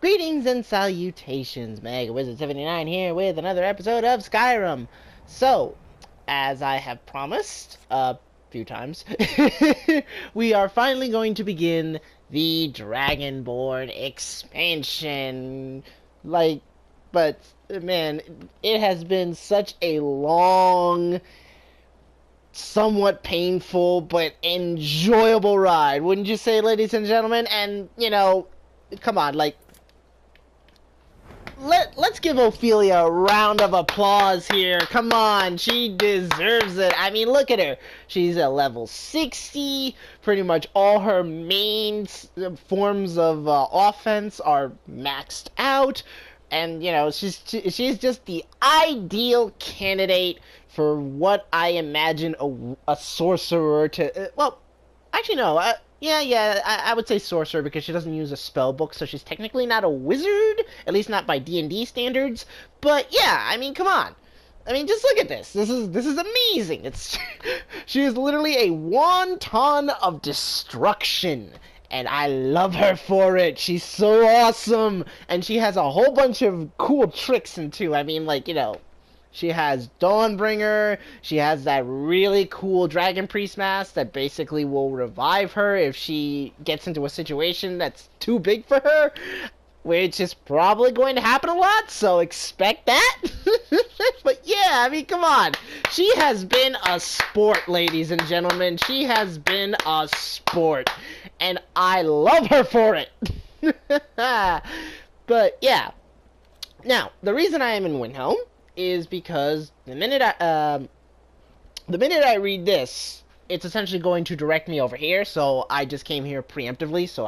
Greetings and salutations, Mega Wizard 79 here with another episode of Skyrim. So, as I have promised a few times, we are finally going to begin the Dragonborn expansion. But man, it has been such a long, somewhat painful, but enjoyable ride, wouldn't you say, ladies and gentlemen? And, come on, let's give Ophelia a round of applause here. Come on, she deserves it. I mean, look at her. She's at level 60. Pretty much all her main forms of offense are maxed out. And, she's just the ideal candidate for what I imagine a sorcerer to... actually, no. I would say sorcerer because she doesn't use a spell book, so she's technically not a wizard, at least not by D&D standards. But yeah, I mean, come on. I mean, just look at this. This is amazing. She is literally a wonton of destruction, and I love her for it. She's so awesome, and she has a whole bunch of cool tricks too. I mean, she has Dawnbringer. She has that really cool Dragon Priest mask that basically will revive her if she gets into a situation that's too big for her, which is probably going to happen a lot, so expect that. But yeah, I mean, come on. She has been a sport, ladies and gentlemen. She has been a sport, and I love her for it. But yeah. Now, the reason I am in Windhelm is because the minute I read this, it's essentially going to direct me over here. So I just came here preemptively, so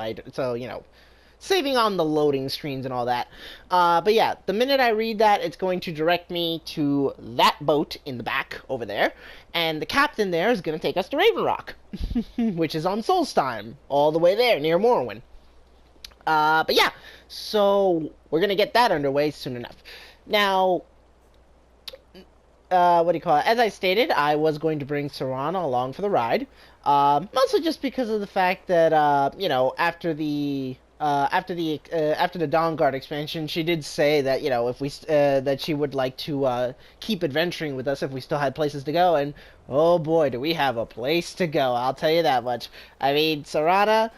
saving on the loading screens and all that. But yeah, the minute I read that, it's going to direct me to that boat in the back over there, and the captain there is going to take us to Raven Rock, which is on Solstheim, all the way there near Morrowind. But yeah, so we're gonna get that underway soon enough. Now, as I stated, I was going to bring Serana along for the ride, mostly just because of the fact that, after the Dawnguard expansion, she did say that, that she would like to, keep adventuring with us if we still had places to go, and, oh boy, do we have a place to go, I'll tell you that much. I mean, Serana,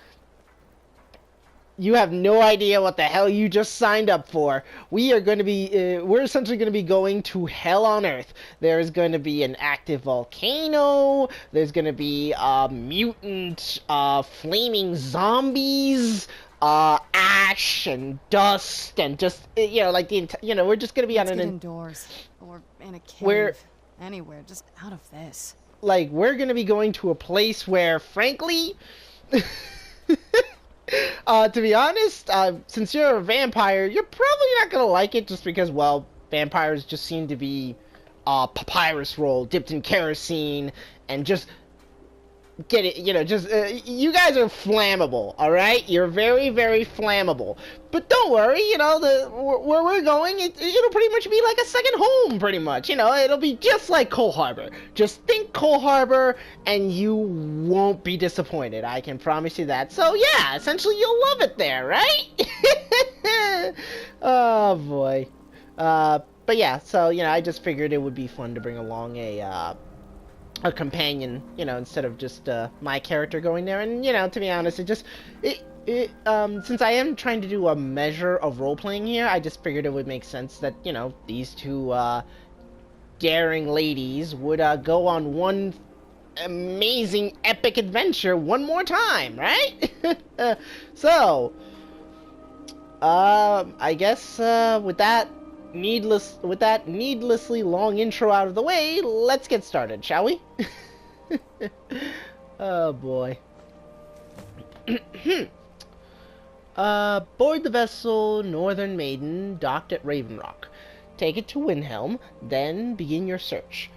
you have no idea what the hell you just signed up for. We're essentially going to be going to hell on earth. There's going to be an active volcano. There's going to be mutant flaming zombies, ash and dust, and just we're just going to be on an indoors or in a cave, anywhere, just out of this. We're going to be going to a place where, frankly, to be honest, since you're a vampire, you're probably not gonna like it just because, well, vampires just seem to be papyrus roll dipped in kerosene and just get it, you guys are flammable, alright? You're very, very flammable. But don't worry, where we're going, it'll pretty much be like a second home, pretty much. It'll be just like Coal Harbor. Just think Coal Harbor, and you won't be disappointed. I can promise you that. So, yeah, essentially you'll love it there, right? Oh, boy. But yeah, so, I just figured it would be fun to bring along a companion, instead of just my character going there. And to be honest, since I am trying to do a measure of role playing here, I just figured it would make sense that these two daring ladies would go on one amazing epic adventure one more time, right? So I guess with that needlessly long intro out of the way, let's get started, shall we? Oh boy. Board the vessel Northern Maiden, docked at Raven Rock. Take it to Windhelm, then begin your search.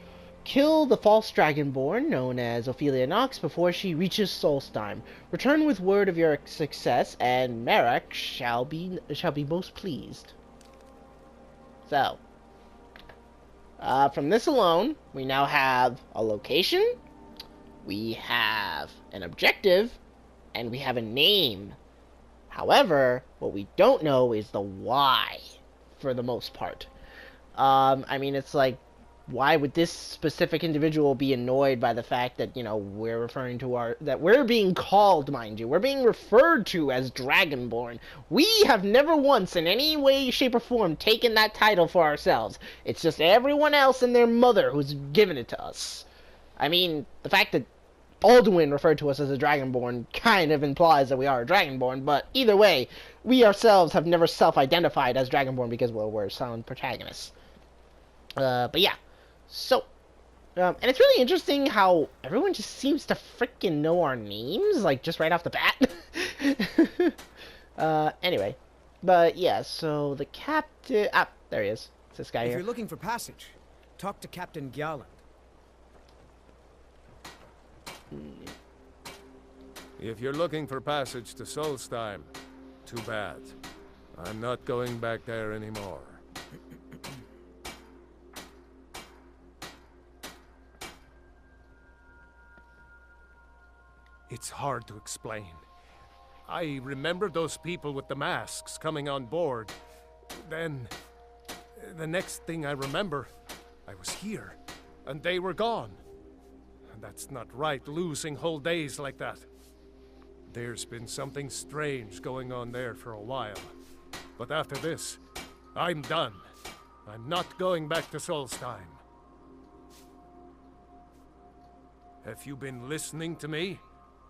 Kill the false Dragonborn, known as Ophelia Knox, before she reaches Solstheim. Return with word of your success, and Marek shall be most pleased. So, from this alone, we now have a location, we have an objective, and we have a name. However, what we don't know is the why, for the most part. I mean, it's like, why would this specific individual be annoyed by the fact that, we're referring to that we're being called, mind you, we're being referred to as Dragonborn. We have never once, in any way, shape, or form, taken that title for ourselves. It's just everyone else and their mother who's given it to us. I mean, the fact that Alduin referred to us as a Dragonborn kind of implies that we are a Dragonborn, but either way, we ourselves have never self-identified as Dragonborn because, well, we're silent protagonists. But yeah. So, and it's really interesting how everyone just seems to freaking know our names, like, just right off the bat. Anyway. But, yeah, so the captain... Ah, there he is. It's this guy here. If you're looking for passage, talk to Captain Gjalland. If you're looking for passage to Solstheim, too bad. I'm not going back there anymore. It's hard to explain. I remember those people with the masks coming on board. Then, the next thing I remember, I was here, and they were gone. And that's not right, losing whole days like that. There's been something strange going on there for a while. But after this, I'm done. I'm not going back to Solstheim. Have you been listening to me?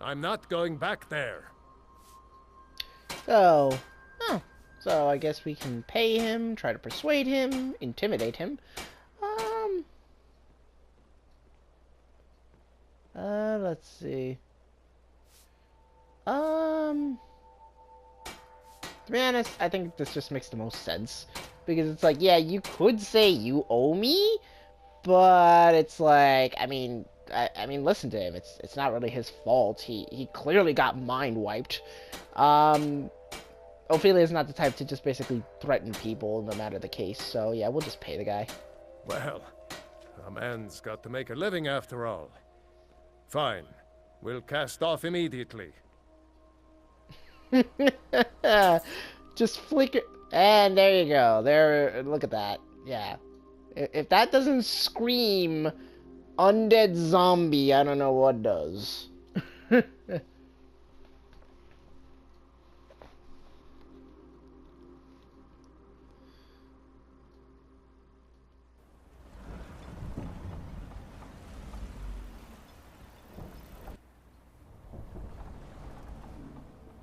I'm not going back there. So I guess we can pay him, try to persuade him, intimidate him. Let's see. To be honest, I think this just makes the most sense. Because it's like, yeah, you could say you owe me, but it's like, I mean, listen to him. It's not really his fault. He clearly got mind wiped. Ophelia's not the type to just basically threaten people, no matter the case. So yeah, we'll just pay the guy. Well, a man's got to make a living after all. Fine. We'll cast off immediately. Just flicker. And there you go. There, look at that. Yeah. If that doesn't scream undead zombie, I don't know what does.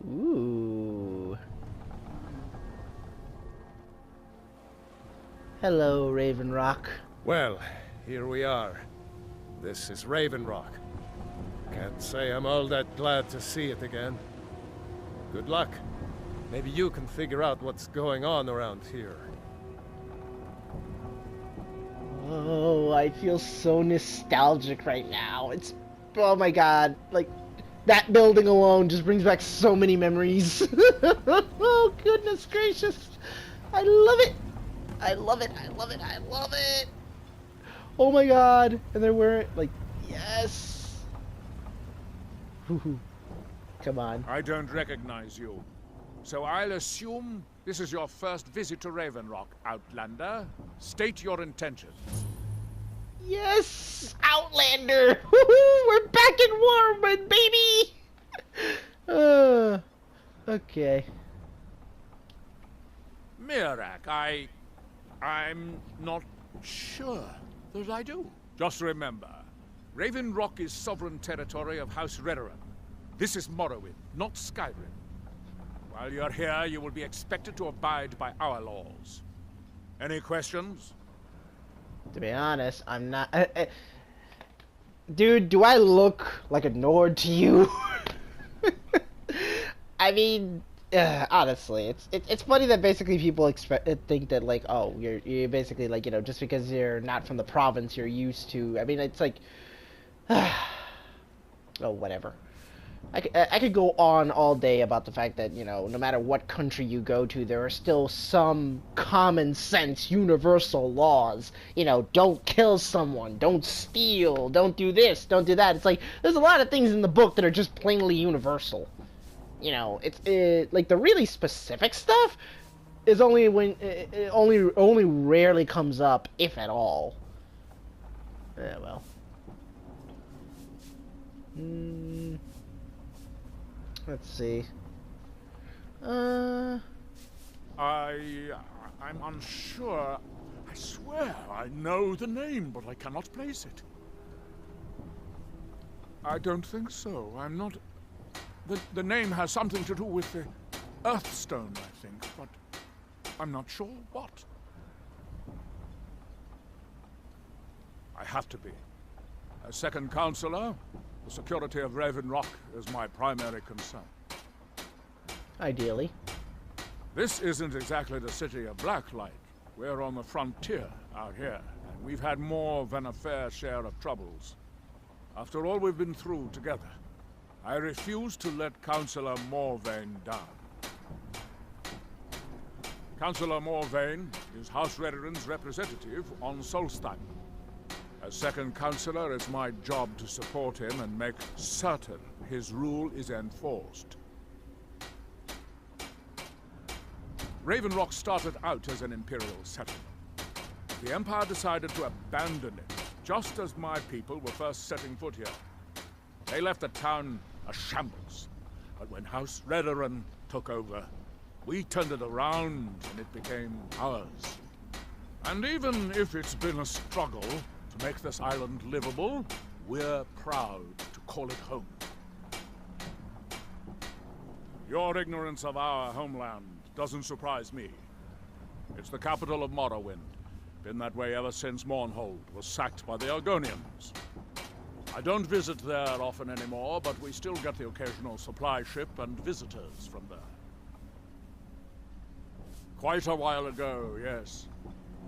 Ooh. Hello, Raven Rock. Well, here we are. This is Raven Rock. Can't say I'm all that glad to see it again. Good luck. Maybe you can figure out what's going on around here. Oh, I feel so nostalgic right now. Oh my god, like, that building alone just brings back so many memories. Oh, goodness gracious. I love it. I love it. I love it. I love it. Oh my god. And there were, like, yes. Come on. I don't recognize you. So I'll assume this is your first visit to Raven Rock, Outlander. State your intentions. Yes, Outlander. We're back in Warwood, baby. Okay. Mirak, I'm not sure that I do. Just remember, Raven Rock is sovereign territory of House Redoran. This is Morrowind, not Skyrim. While you're here, you will be expected to abide by our laws. Any questions? To be honest, I'm not... Dude, do I look like a Nord to you? I mean, honestly, it's funny that basically people think that, like, oh, you're basically, like, just because you're not from the province, you're used to... I mean, it's like... oh, whatever. I could go on all day about the fact that, no matter what country you go to, there are still some common sense, universal laws. Don't kill someone, don't steal, don't do this, don't do that. It's like, there's a lot of things in the book that are just plainly universal. you know, like the really specific stuff is only when it only rarely comes up, if at all. Yeah, well. Let's see. I'm unsure. I swear I know the name, but I cannot place it. I don't think so. I'm not... The name has something to do with the Earthstone, I think, but I'm not sure what. I have to be. As second counselor, the security of Raven Rock is my primary concern. Ideally. This isn't exactly the city of Blacklight. We're on the frontier out here, and we've had more than a fair share of troubles. After all we've been through together, I refuse to let Councillor Morvain down. Councillor Morvain is House Redoran's representative on Solstein. As second councillor, it's my job to support him and make certain his rule is enforced. Raven Rock started out as an Imperial settlement. The Empire decided to abandon it, just as my people were first setting foot here. They left the town a shambles, but when House Redoran took over, we turned it around and it became ours. And even if it's been a struggle to make this island livable, we're proud to call it home. Your ignorance of our homeland doesn't surprise me. It's the capital of Morrowind. Been that way ever since Mournhold was sacked by the Argonians. I don't visit there often anymore, but we still get the occasional supply ship and visitors from there. Quite a while ago, yes.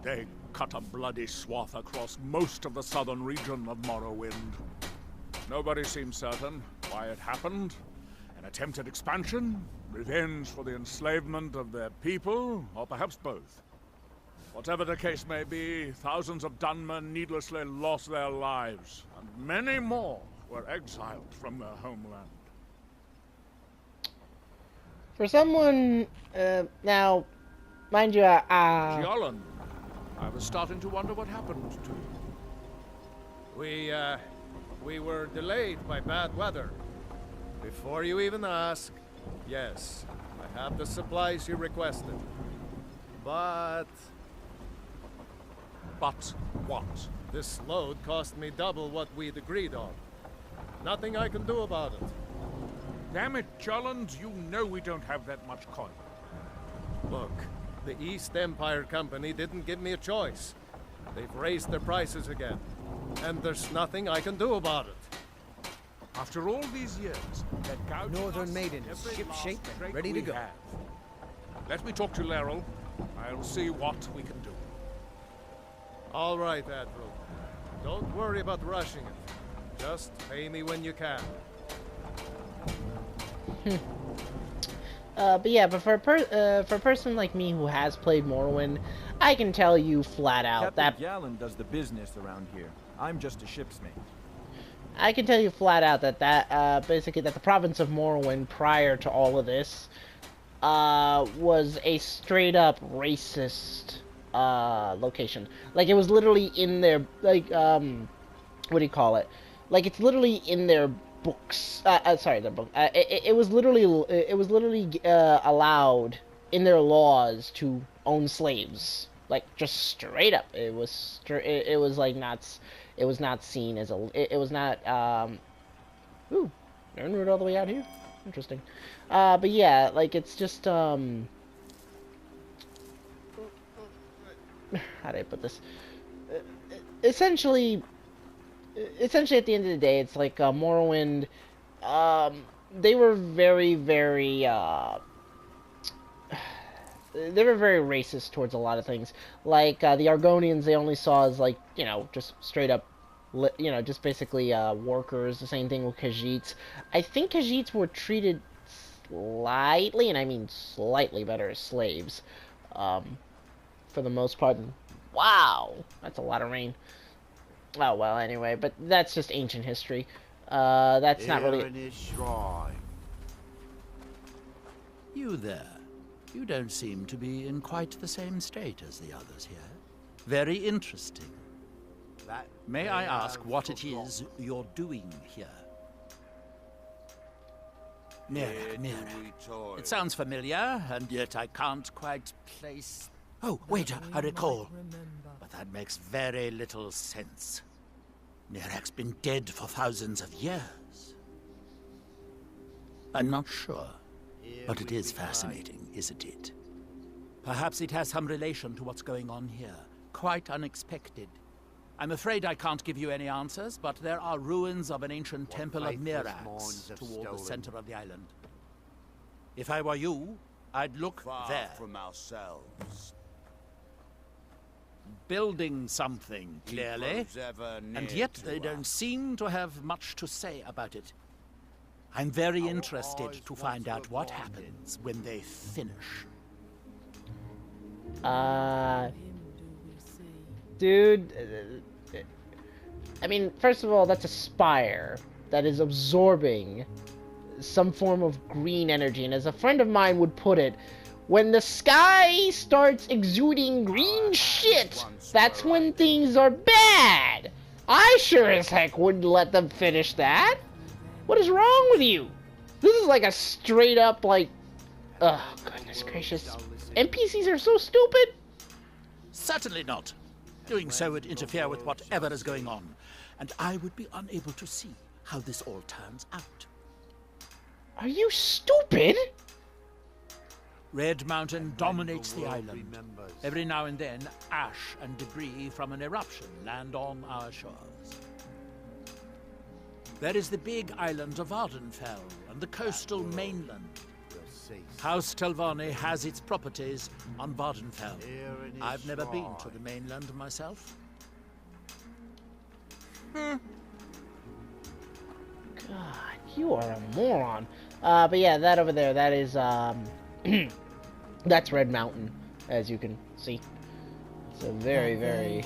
They cut a bloody swath across most of the southern region of Morrowind. Nobody seems certain why it happened. An attempted expansion? Revenge for the enslavement of their people? Or perhaps both? Whatever the case may be, thousands of Dunmen needlessly lost their lives, and many more were exiled from their homeland. For someone, now, mind you, Gjallan, I was starting to wonder what happened to you. We were delayed by bad weather. Before you even ask, yes, I have the supplies you requested. But what? This load cost me double what we'd agreed on. Nothing I can do about it. Damn it, Gjallan, you know we don't have that much coin. Look, the East Empire Company didn't give me a choice. They've raised their prices again, and there's nothing I can do about it. After all these years, they're gouging Northern us Maiden, every ship-shape last and drake ready to we go. have. Let me talk to Laeral. I'll see what we can do. All right, Admiral. Don't worry about rushing it. Just pay me when you can. but yeah, but for a person like me who has played Morrowind, I can tell you flat out Captain Gjallan does the business around here. I'm just a shipsmate. I can tell you flat out that basically that the province of Morrowind prior to all of this was a straight up racist location. Like, it was literally in their, like, what do you call it? Like, it's literally in their books. Sorry, their book. It was literally allowed in their laws to own slaves. Like, just straight up. It was like not. It was not seen as a. It was not. Ooh, Iron Root all the way out here. Interesting. But yeah, like, it's just how do I put this? Essentially, at the end of the day, it's like Morrowind. They were very, very. They were very racist towards a lot of things. Like, the Argonians, they only saw as, like, you know, just straight up, you know, just basically workers. The same thing with Khajiits. I think Khajiits were treated slightly, and I mean slightly better as slaves. For the most part. Wow! That's a lot of rain. Oh, well, anyway, but that's just ancient history. That's not really... In his shrine. You there. You don't seem to be in quite the same state as the others here. Very interesting. May I ask what it is you're doing here? Mira. It sounds familiar, and yet I can't quite place... Oh, wait, I recall. But that makes very little sense. Mirak's been dead for thousands of years. I'm not sure, but it is fascinating, isn't it? Perhaps it has some relation to what's going on here. Quite unexpected. I'm afraid I can't give you any answers, but there are ruins of an ancient temple of Mirax toward the center of the island. If I were you, I'd look there. From ourselves. Building something, clearly, and yet they don't seem to have much to say about it. I'm very interested to find out what happens when they finish. Dude, I mean, first of all, that's a spire that is absorbing some form of green energy, and as a friend of mine would put it, when the sky starts exuding green shit, that's when things are bad. I sure as heck wouldn't let them finish that. What is wrong with you? This is like a straight up, like, oh, goodness gracious. NPCs are so stupid. Certainly not. Doing so would interfere with whatever is going on, and I would be unable to see how this all turns out. Are you stupid? Red Mountain dominates the island. Every now and then, ash and debris from an eruption land on our shores. There is the big island of Vardenfell and the coastal mainland. House Telvanni has its properties on Vardenfell. I've never been to the mainland myself. God, you are a moron. But yeah, that over there, that is, that's Red Mountain, as you can see. It's a very, very...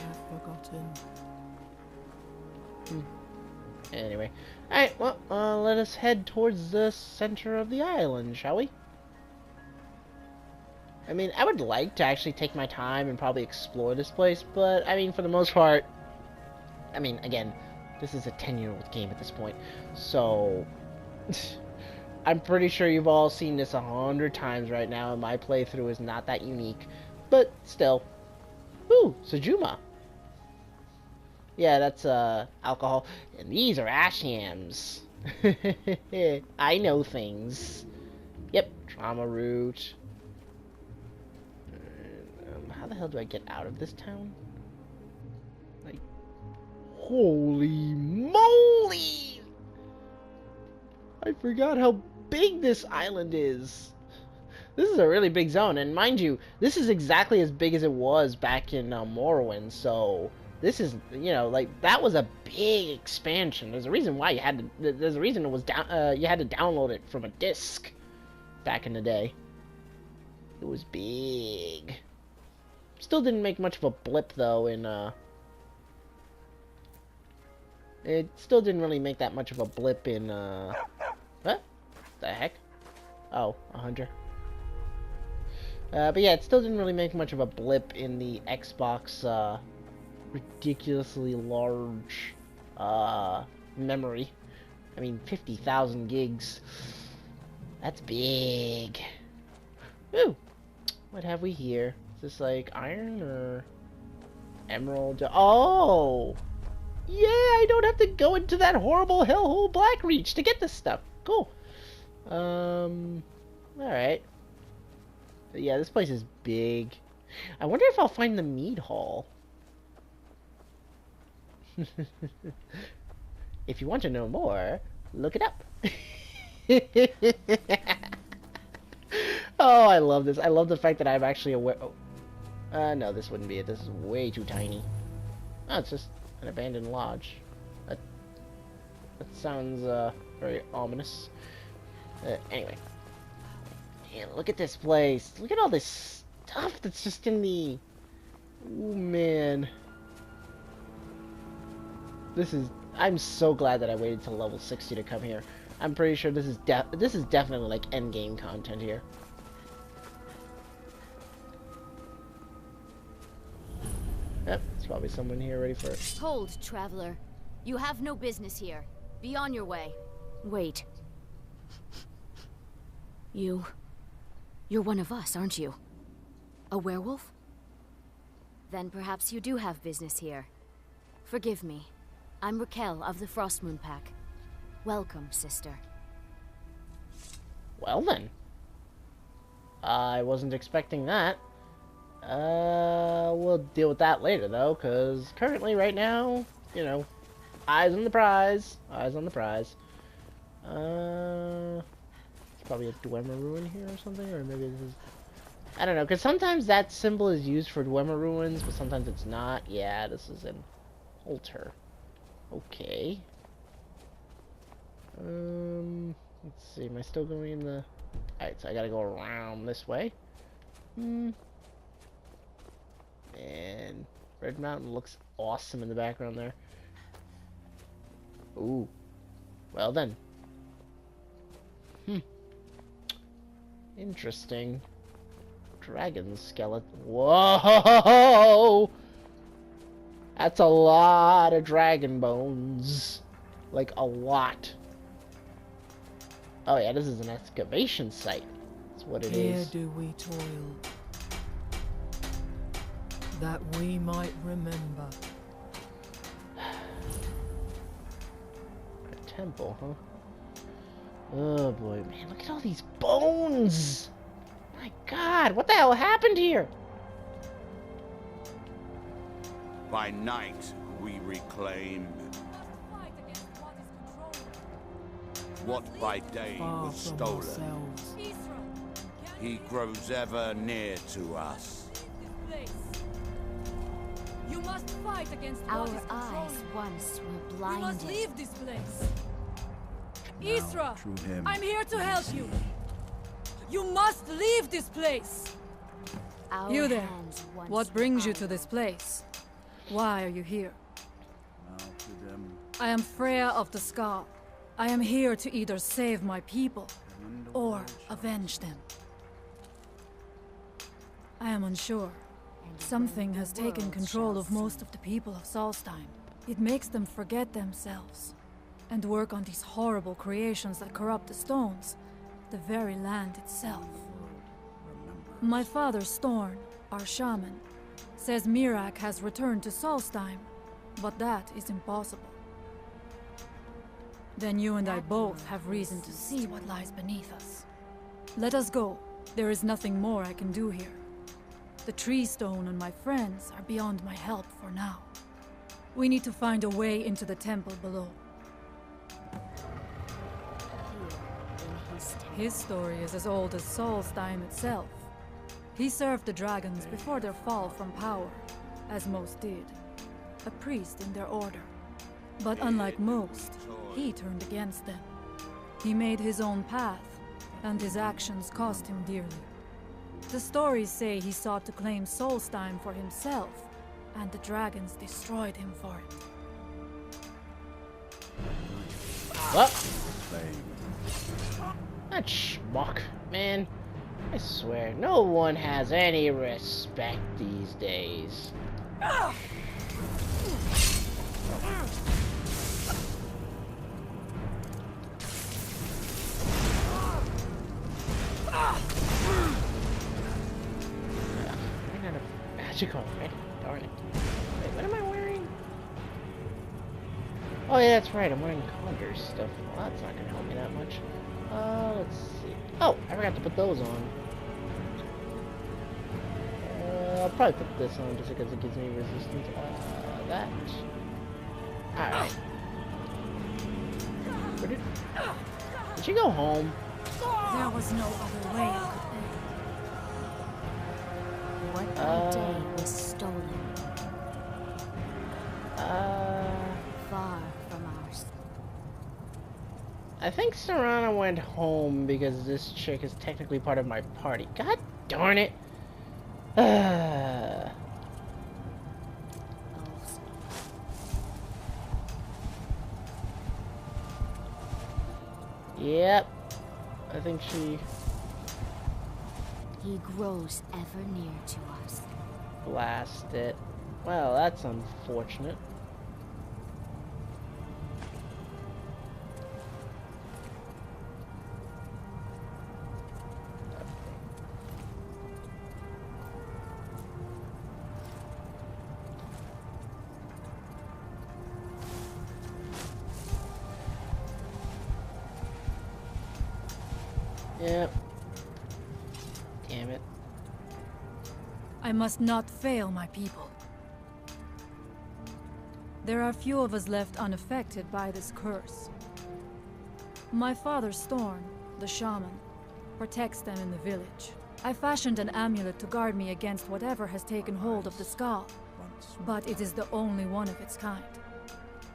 Anyway. Alright, well, let us head towards the center of the island, shall we? I mean, I would like to actually take my time and probably explore this place, but, I mean, for the most part, I mean, again, this is a 10-year-old game at this point, so... I'm pretty sure you've all seen this 100 times right now, and my playthrough is not that unique. But, still. Ooh, Sejuma. Yeah, that's, alcohol. And these are ashyams. I know things. Yep, trauma root. How the hell do I get out of this town? Like, holy moly! I forgot how big this island is. This is a really big zone, and mind you, this is exactly as big as it was back in Morrowind, so this is, you know, like, that was a big expansion. There's a reason why you had to, there's a reason it was down, you had to download it from a disc back in the day. It was big. Still didn't make much of a blip, though, in, it still didn't really make that much of a blip in, what the heck? Oh, a hunter. But yeah, it still didn't really make much of a blip in the Xbox, ridiculously large, memory. I mean, 50,000 gigs. That's big. Woo! What have we here? Is this like iron or emerald? Oh! Yeah, I don't have to go into that horrible hellhole Blackreach to get this stuff. Cool. Alright. Yeah, this place is big. I wonder if I'll find the mead hall. If you want to know more, look it up. Oh, I love this. I love the fact that I'm actually aware. Oh. No, this wouldn't be it. This is way too tiny. Oh, it's just an abandoned lodge. That sounds, very ominous. Anyway. Yeah, look at this place. Look at all this stuff that's just in the... Ooh, man. This is... I'm so glad that I waited till level 60 to come here. I'm pretty sure this is definitely, like, endgame content here. probably someone here ready for it. Hold, traveler. You have no business here. Be on your way. Wait. You're one of us, aren't you? A werewolf? Then perhaps you do have business here. Forgive me. I'm Raquel of the Frostmoon Pack. Welcome, sister. Well then. I wasn't expecting that. We'll deal with that later though, because currently, right now, you know, eyes on the prize. Eyes on the prize. There's probably a Dwemer ruin here or something, or maybe this is... I don't know, because sometimes that symbol is used for Dwemer ruins, but sometimes it's not. Yeah, this is an altar. Okay. Let's see, am I still going in the... Alright, so I gotta go around this way. And Red Mountain looks awesome in the background there. Ooh. Well then. Interesting. Dragon skeleton. Whoa! That's a lot of dragon bones. Like, a lot. Oh yeah, this is an excavation site. That's what it is. Here do we toil, that we might remember. A temple, huh? Oh boy, man, look at all these bones! My god, what the hell happened here? By night, we reclaim what by day Far was from stolen. ourselves. He grows ever near to us. You must fight against Our what is eyes controlling. once were You blinded. must leave this place. Isra, through him, I'm here to help you. You must leave this place. Our You there. hands once What brings you were to this place? Why are you here? now to them, I am Freya of the Scar. I am here to either save my people or avenge them. I am unsure. Something has taken control of most of the people of Solstheim. It makes them forget themselves and work on these horrible creations that corrupt the stones, the very land itself. My father, Storn, our shaman, says Mirak has returned to Solstheim, but that is impossible. Then you and I both have reason to see what lies beneath us. Let us go. There is nothing more I can do here. The tree stone and my friends are beyond my help for now. We need to find a way into the temple below. His story is as old as Solstheim itself. He served the dragons before their fall from power, as most did. A priest in their order. But unlike most, he turned against them. He made his own path, and his actions cost him dearly. The stories say he sought to claim Solstheim for himself, and the dragons destroyed him for it. What? That schmuck, man. I swear, no one has any respect these days. Ran out of magic already. Darn it. Wait, what am I wearing? Oh yeah, that's right. I'm wearing Conjure stuff. Well, that's not gonna help me that much. Let's see. Oh, I forgot to put those on. I'll probably put this on just because it gives me resistance. That. Alright. Where did she go home? There was no other way I could What by day was stolen. Far from ours. I think Serana went home because this chick is technically part of my party. God darn it. Yep. I think she... He grows ever near to us. Blast it. Well, that's unfortunate. Yep. Damn it. I must not fail my people. There are few of us left unaffected by this curse. My father Storm, the shaman, protects them in the village. I fashioned an amulet to guard me against whatever has taken hold of the skull, but it is the only one of its kind.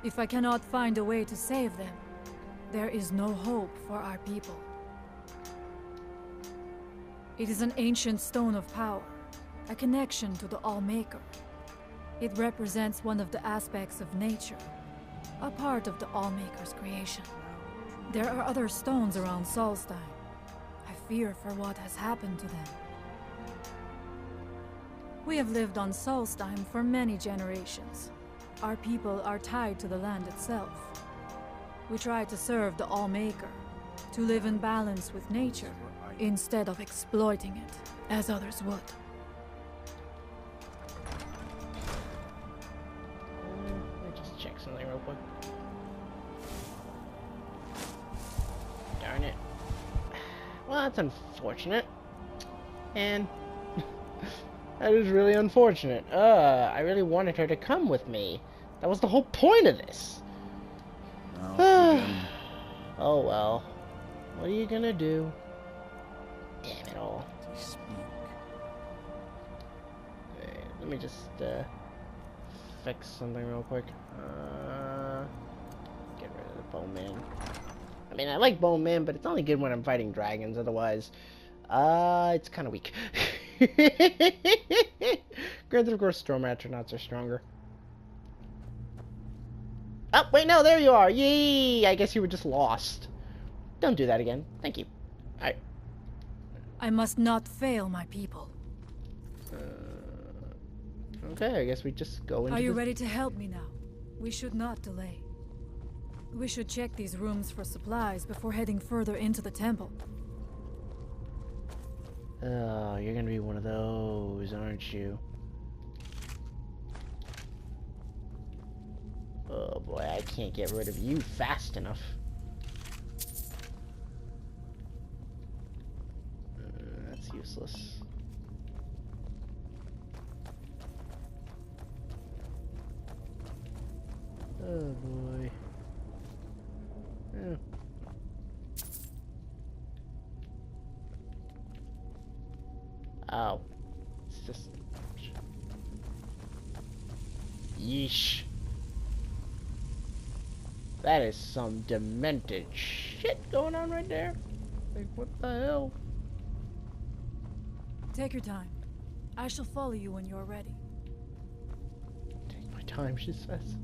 If I cannot find a way to save them, there is no hope for our people. It is an ancient stone of power, a connection to the All-Maker. It represents one of the aspects of nature, a part of the All-Maker's creation. There are other stones around Solstheim. I fear for what has happened to them. We have lived on Solstheim for many generations. Our people are tied to the land itself. We try to serve the All-Maker, to live in balance with nature, instead of exploiting it, as others would. Let me just check something real quick. Darn it. Well, that's unfortunate. And that is really unfortunate. I really wanted her to come with me. That was the whole point of this. Oh well. What are you gonna do? Damn it all. Okay, let me just fix something real quick. Get rid of the bowman. I mean, I like bowman, but it's only good when I'm fighting dragons. Otherwise, it's kind of weak. Granted, of course, storm astronauts are stronger. Oh, wait, no, there you are. Yay! I guess you were just lost. Don't do that again. Thank you. Alright. I must not fail my people. Okay, I guess we just go into Are you ready to help me now? We should not delay. We should check these rooms for supplies before heading further into the temple. Oh, you're gonna be one of those, aren't you? Oh boy, I can't get rid of you fast enough. That's useless. Oh boy. Yeah. Oh. It's just... Yeesh. That is some demented shit going on right there. Like, what the hell? Take your time. I shall follow you when you're ready. Take my time, she says.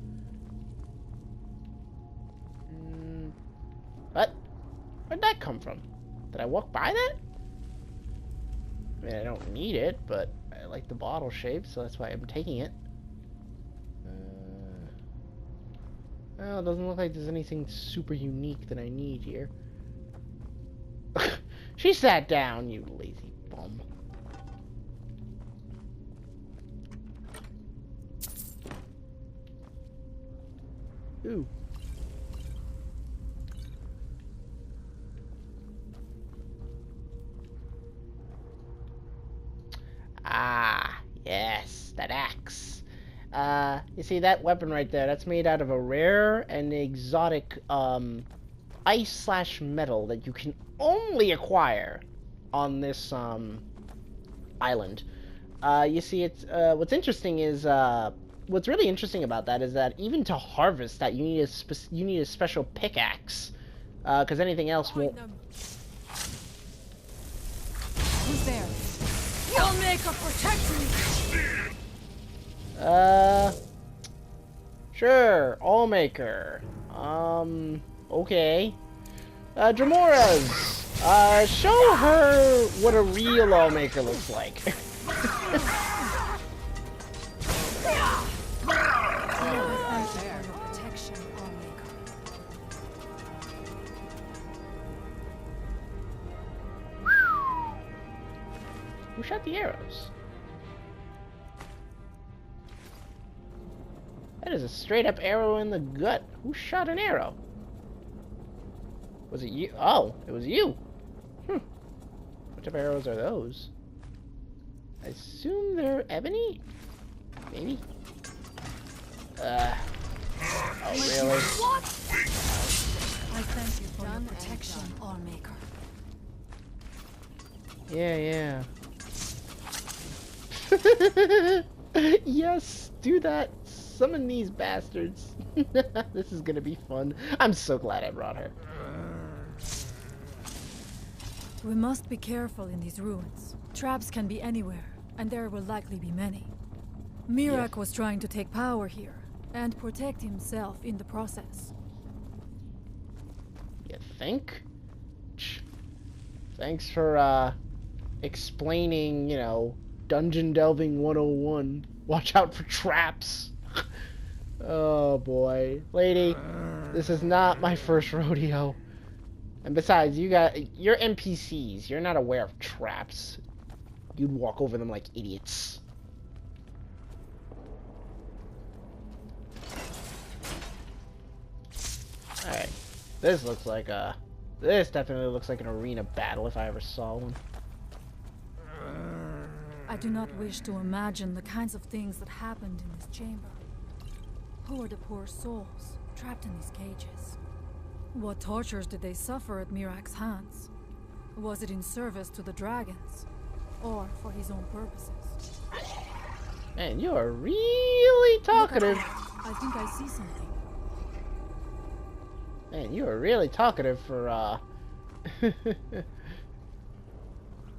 What? Where'd that come from? Did I walk by that? I mean, I don't need it, but I like the bottle shape, so that's why I'm taking it. Well, it doesn't look like there's anything super unique that I need here. She sat down, you lazy bum. Ooh. Ah, yes, that axe. You see that weapon right there? That's made out of a rare and exotic ice/metal that you can only acquire on this island. You see, it's what's interesting is what's really interesting about that is that even to harvest that, you need a special pickaxe, because anything else won't. Who's there? You'll make a protection. Sure, Allmaker. Okay. Dramoras, show her what a real Allmaker looks like. Protection, Lawmaker. Who shot the arrows? That is a straight up arrow in the gut. Who shot an arrow? Was it you? Oh, it was you. What type of arrows are those? I assume they're ebony? Maybe? Oh, really? What? I thank you for your protection, Lawmaker. Yeah. Yes, do that. Summon these bastards. This is gonna be fun. I'm so glad I brought her. We must be careful in these ruins. Traps can be anywhere, and there will likely be many. Miraak was trying to take power here, and protect himself in the process. You think? Thanks for, explaining, you know, Dungeon Delving 101. Watch out for traps. Oh boy. Lady, this is not my first rodeo. And besides, you're NPCs. You're not aware of traps. You'd walk over them like idiots. Alright. This looks like this definitely looks like an arena battle if I ever saw one. I do not wish to imagine the kinds of things that happened in this chamber. Who are the poor souls trapped in these cages? What tortures did they suffer at Miraak's hands? Was it in service to the dragons, or for his own purposes? Man, you are really talkative. I think I see something. Man, you are really talkative for, The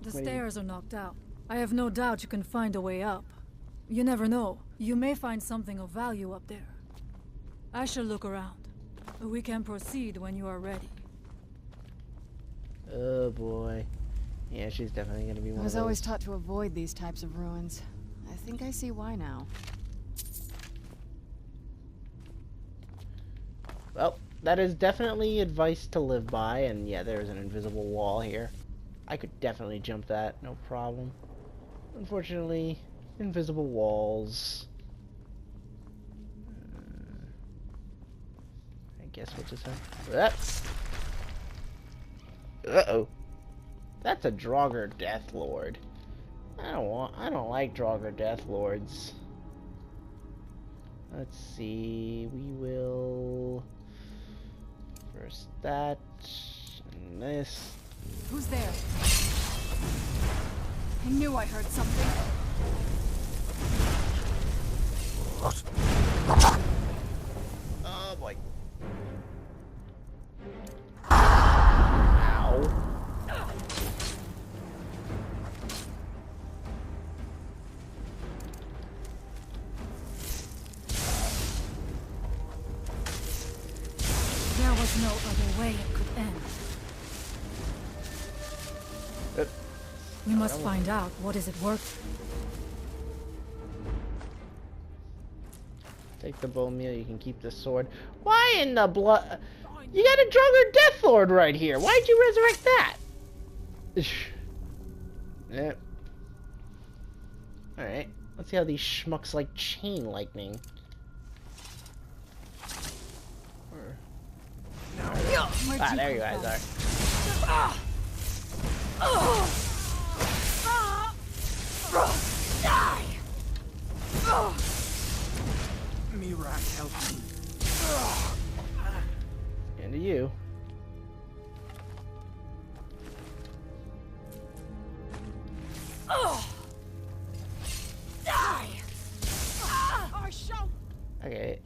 stairs are knocked out. I have no doubt you can find a way up. You never know. You may find something of value up there. I shall look around. We can proceed when you are ready. Oh boy. Yeah, she's definitely gonna be one of those. I was always taught to avoid these types of ruins. I think I see why now. Well, that is definitely advice to live by, and yeah, there's an invisible wall here. I could definitely jump that, no problem. Unfortunately, invisible walls. I guess we'll just have... Uh-oh. That's a Draugr Death Lord. I don't like Draugr Death Lords. Let's see, we will... First that, and this. Who's there? I knew I heard something. Oh boy. Ow. There was no other way it could end. We must find out what is it worth. Take the bone meal, you can keep the sword. Why in the blood? You got a Draugr Death Lord right here. Why'd you resurrect that? Yep. Alright. Let's see how these schmucks like chain lightning. Ah, there you guys are. Miraak, help me. And to you. Okay.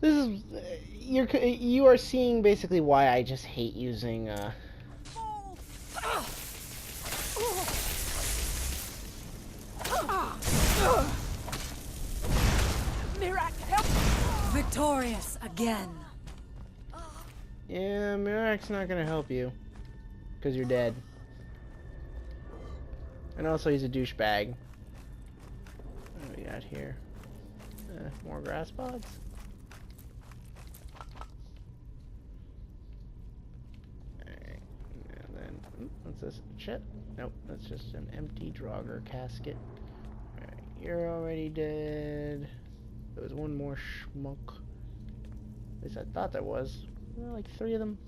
This is you are seeing basically why I just hate using Miraak, help! Victorious again. Yeah, Miraak's not gonna help you. Because you're dead. And also he's a douchebag. What do we got here? More grass pods. Alright, and then, what's this? Shit? Nope, that's just an empty Draugr casket. Alright, you're already dead. There was one more schmuck. At least I thought there was. There were like 3 of them.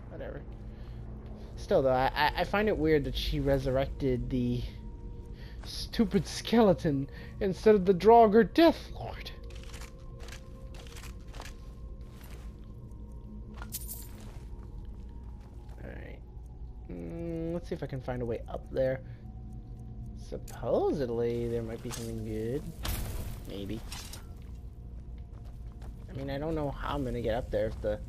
Whatever. Still though, I find it weird that she resurrected the stupid skeleton instead of the Draugr Death Lord. Alright. Let's see if I can find a way up there. Supposedly, there might be something good. Maybe. I mean, I don't know how I'm gonna get up there if the...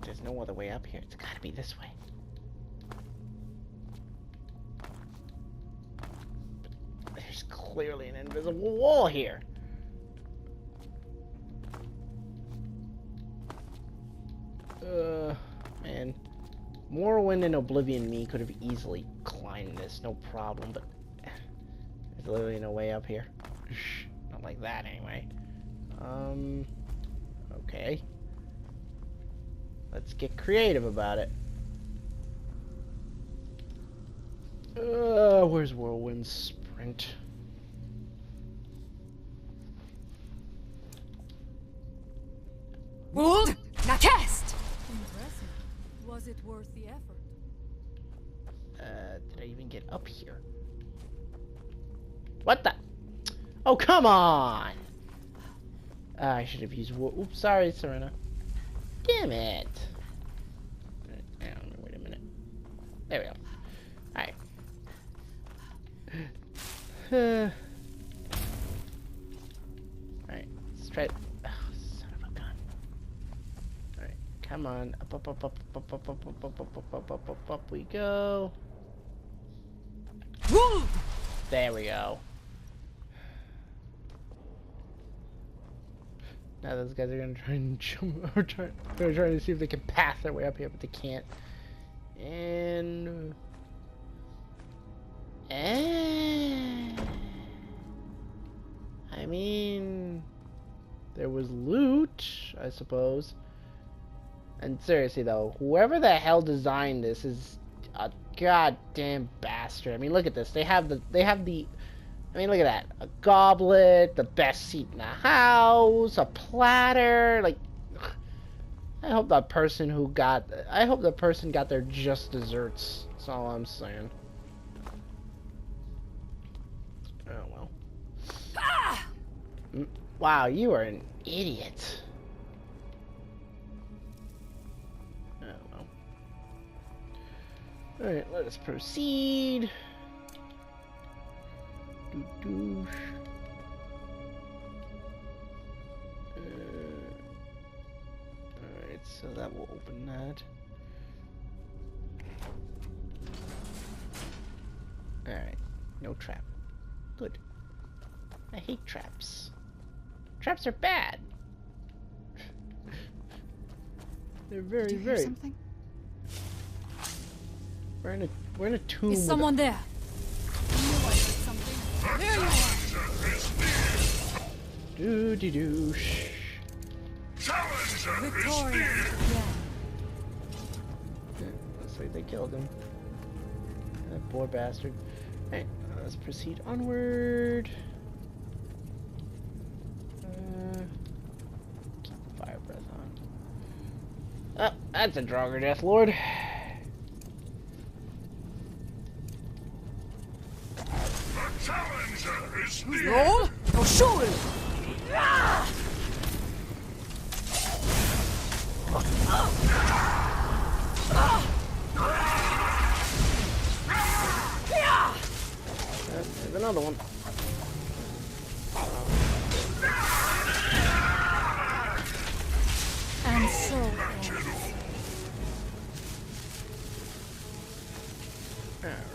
There's no other way up here. It's gotta be this way. But there's clearly an invisible wall here. Man. Morrowind and Oblivion me could have easily climbed this, no problem, but there's literally no way up here. Not like that, anyway. Okay. Let's get creative about it. Where's Whirlwind Sprint? Wold! Now cast! Impressive. Was it worth the effort? Did I even get up here? What the? Oh, come on! I should have used wood. Oops, sorry, Serena. Damn it! Wait a minute. There we go. Alright. Alright, let's try it. Oh, son of a gun. Alright, come on. Up, up, up, up, up, up, up, up, up, up, up, up, up, up we go. There we go. Now those guys are gonna try and jump, or they're trying to see if they can path their way up here, but they can't. And I mean, there was loot, I suppose. And seriously though, whoever the hell designed this is a goddamn bastard. I mean, look at this. They have the I mean, look at that. A goblet, the best seat in the house, a platter. Like, I hope that person got their just desserts. That's all I'm saying. Oh, well. Ah! Wow, you are an idiot. Oh, well. Alright, let us proceed. Alright, so that will open that. Alright, no trap. Good. I hate traps. Traps are bad. They're very, very. Something? We're in a tomb. Is someone there? There you are! Doo-dee-doo-sh. Victorious! Yeah. Looks like they killed him. That poor bastard. Alright, let's proceed onward. Keep the fire breath on. Oh, that's a Draugr Death Lord. Roll? Oh, surely! There's another one. And so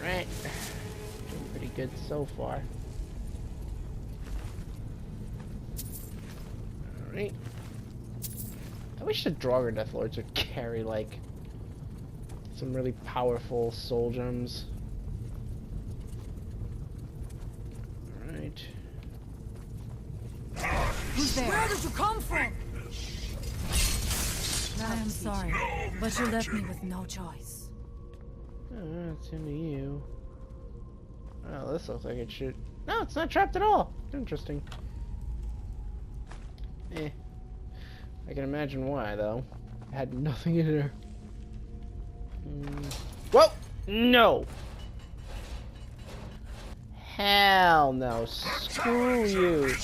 Alright. Doing pretty good so far. Alright. I wish the Draugr Death Lords would carry, like, some really powerful soul gems. Alright. Who's there? Where did you come from? I am sorry, but you left me with no choice. Oh, it's into you. Oh, this looks like it should... No, it's not trapped at all. Interesting. Eh. I can imagine why, though. It had nothing in there. Whoa! No! Hell no. Screw you.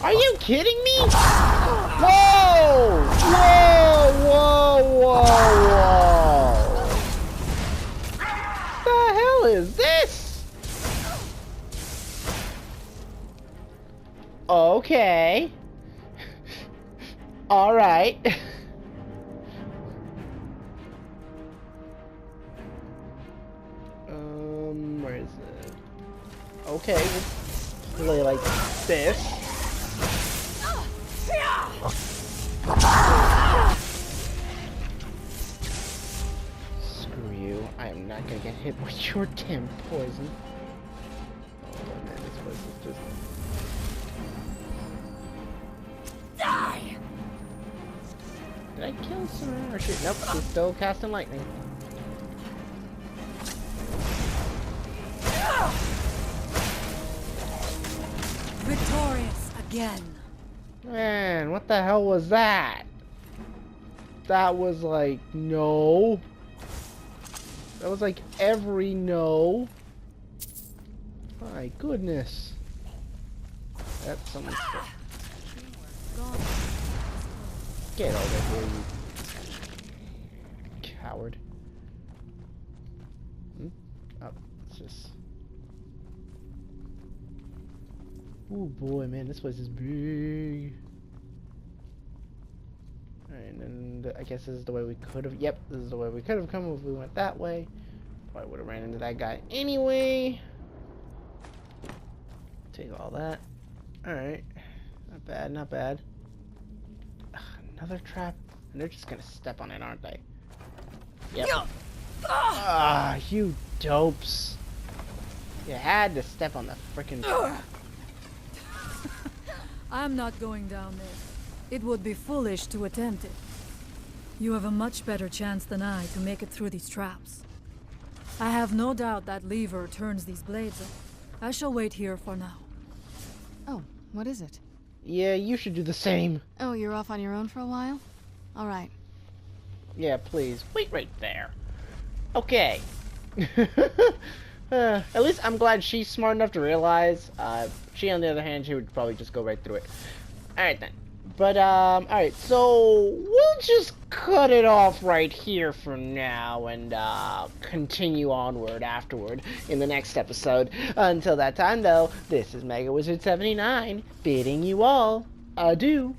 Are you kidding me? Whoa! Whoa! Whoa! Whoa! What the hell is this? Okay. All right. Where is it? Okay, we'll play like this. Screw you. I am not gonna get hit with your damn poison. Oh man, this place is just... Die! Did I kill some or shoot? Nope, he's still casting lightning. Victorious again. Man, what the hell was that? That was like, no. That was like every no. My goodness. That's something. Get over here, you coward. Oh, it's just... Oh boy, man, this place is big. Alright, and I guess this is the way we could have... Yep, this is the way we could have come if we went that way. Probably would have ran into that guy anyway. Take all that. Alright. Not bad, not bad. Ugh, another trap. And they're just gonna step on it, aren't they? Yep. Ah, you dopes. You had to step on the frickin' trap. I'm not going down there. It would be foolish to attempt it. You have a much better chance than I to make it through these traps. I have no doubt that lever turns these blades off. I shall wait here for now. Oh, what is it? Yeah, you should do the same. Oh, you're off on your own for a while? All right. Yeah, please. Wait right there. Okay. At least I'm glad she's smart enough to realize. She, on the other hand, she would probably just go right through it. Alright then. But, alright, so we'll just cut it off right here for now and, continue onward afterward in the next episode. Until that time, though, this is Mega Wizard 79 bidding you all adieu.